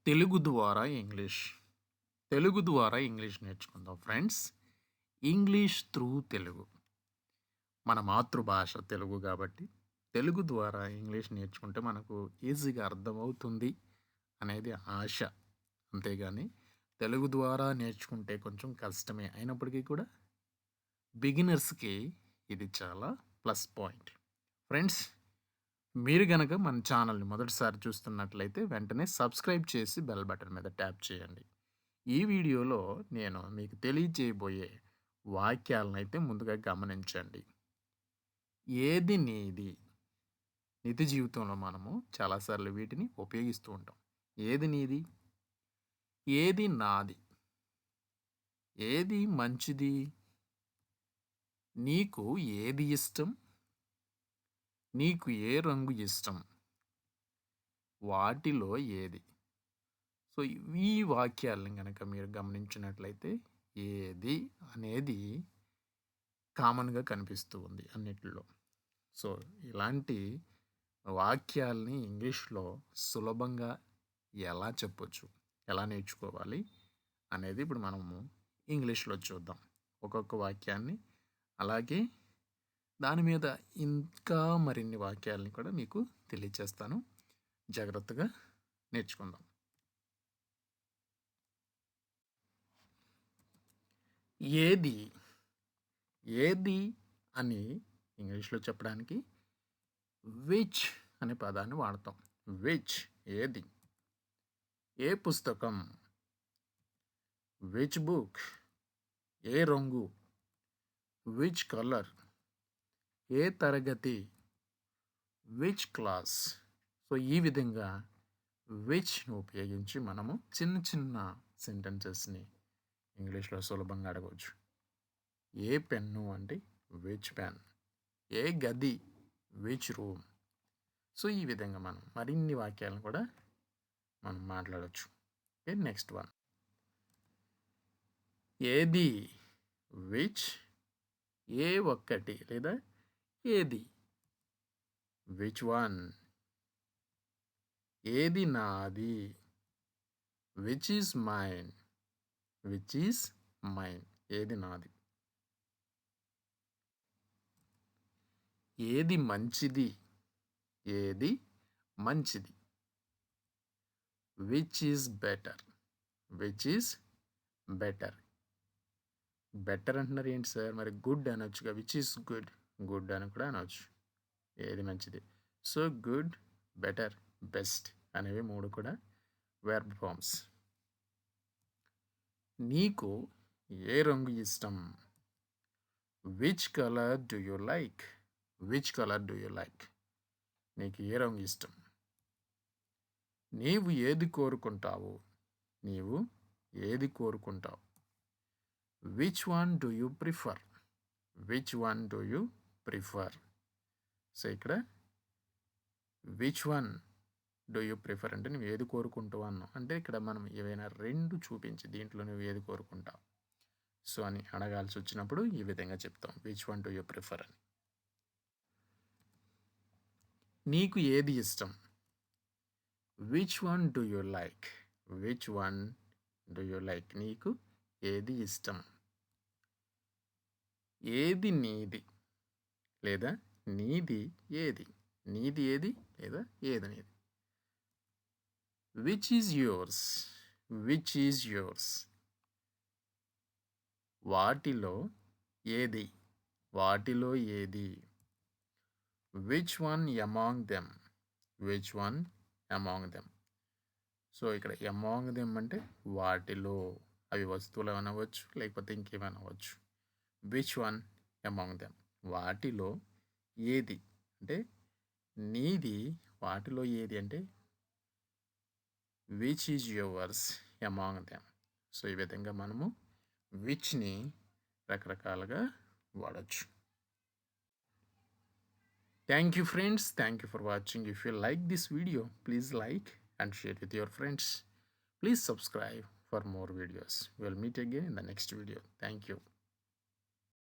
తెలుగు ద్వారా ఇంగ్లీష్. తెలుగు ద్వారా ఇంగ్లీష్ నేర్చుకుందాం ఫ్రెండ్స్. English through Telugu. మన మాతృభాష తెలుగు కాబట్టి, తెలుగు ద్వారా ఇంగ్లీష్ నేర్చుకుంటే మనకు ఈజీగా అర్థమవుతుంది అనేది ఆశ. అంతేగాని తెలుగు ద్వారా నేర్చుకుంటే కొంచెం కష్టమే అయినప్పటికీ కూడా బిగినర్స్‌కి ఇది చాలా ప్లస్ పాయింట్. ఫ్రెండ్స్, మీరు గనక మన ఛానల్‌ని మొదటిసారి చూస్తున్నట్లయితే వెంటనే సబ్స్క్రైబ్ చేసి బెల్ బటన్ మీద ట్యాప్ చేయండి. ఈ వీడియోలో నేను మీకు తెలియజేయబోయే వాక్యాలనైతే ముందుగా గమనించండి. ఏది నీది? నిజ జీవితంలో మనము చాలాసార్లు వీటిని ఉపయోగిస్తూ ఉంటాం. ఏది నీది? ఏది నాది? ఏది మంచిది? నీకు ఏది ఇష్టం? నీకు ఏ రంగు ఇష్టం? వాటిలో ఏది? సో, ఈ వాక్యాలను గనక మీరు గమనించినట్లయితే ఏది అనేది కామన్‌గా కనిపిస్తూ ఉంది అన్నిటిలో. సో, ఇలాంటి వాక్యాల్ని ఇంగ్లీష్‌లో సులభంగా ఎలా చెప్పొచ్చు? ఎలా నేర్చుకోవాలి? అనేది ఇప్పుడు మనము ఇంగ్లీష్‌లో చూద్దాం. ఒక్కొక్క వాక్యాన్ని అలాగే దాని మీద ఇంకా మరిన్ని వాక్యాలని కూడా మీకు తెలియచేస్తాను. జాగ్రత్తగా నేర్చుకుందాం. ఏది? ఏది అని ఇంగ్లీష్‌లో చెప్పడానికి విచ్ అనే పదాన్ని వాడతాం. విచ్ ఏది? ఏ పుస్తకం? Which book? ఏ రంగు? Which colour? ఏ తరగతి? Which class? సో, ఈ విధంగా విచ్‌ని ఉపయోగించి మనము చిన్న చిన్న సెంటెన్సెస్‌ని ఇంగ్లీష్‌లో సులభంగా అడగవచ్చు. ఏ పెన్ను అంటే విచ్ పెన్? ఏ గది? Which room? సో, ఈ విధంగా మనం మరిన్ని వాక్యాలను కూడా మనం మాట్లాడొచ్చు. Okay, next one. ఏది? విచ్? ఏ ఒక్కటి లేదా ఏది? Which one? ఏది నాది? Which is mine? Which is mine? ఏది నాది? ఏది మంచిది? ఏది మంచిది? Which is better? Which is better? Better అంటున్నారు ఏంటి సార్? మరి గుడ్ అనొచ్చుగా. Which is good? గుడ్ అని కూడా అనవచ్చు. ఏది మంచిది? సో, గుడ్, బెటర్, బెస్ట్ అనేవి మూడు కూడా వెర్బ్ ఫార్మ్స్. నీకు ఏ రంగు ఇష్టం? Which colour do you like? Which colour do you like? నీకు ఏ రంగు ఇష్టం? నీవు ఏది కోరుకుంటావు? నీవు ఏది కోరుకుంటావు? Which one do you prefer? Which one do you prefer? So, ఇక్కడ which one do you prefer అంటే నువ్వు ఏది కోరుకుంటావు అన్నావు. అంటే ఇక్కడ మనం ఏవైనా రెండు చూపించి దీంట్లో నువ్వు ఏది కోరుకుంటావు సో అని అడగాల్సి వచ్చినప్పుడు ఈ విధంగా చెప్తాం. Which one do you prefer అని. నీకు ఏది ఇష్టం? Which one do you like? Which one do you like? నీకు ఏది ఇష్టం? ఏది నీది? లేదా నీది ఏది? నీది ఏది? లేదా ఏది నీది? Which is yours? Which is yours? వాటిలో ఏది? వాటిలో ఏది? Which one among them? Which one among them? So, ఇక్కడ అమాంగ్ దెమ్ అంటే వాటిలో. అవి వస్తువులు అనవచ్చు, లేకపోతే ఇంకేమైనా అవ్వచ్చు. Which one among them? వాటిలో ఏది? అంటే నీది వాటిలో ఏది అంటే which is yours among them? So, ఈ విధంగా మనము విచ్ని రకరకాలుగా వాడచ్చు. Thank you friends. Thank you for watching. If you like this video, please like and share with your friends. Please subscribe for more videos. We'll meet again in the next video. Thank you.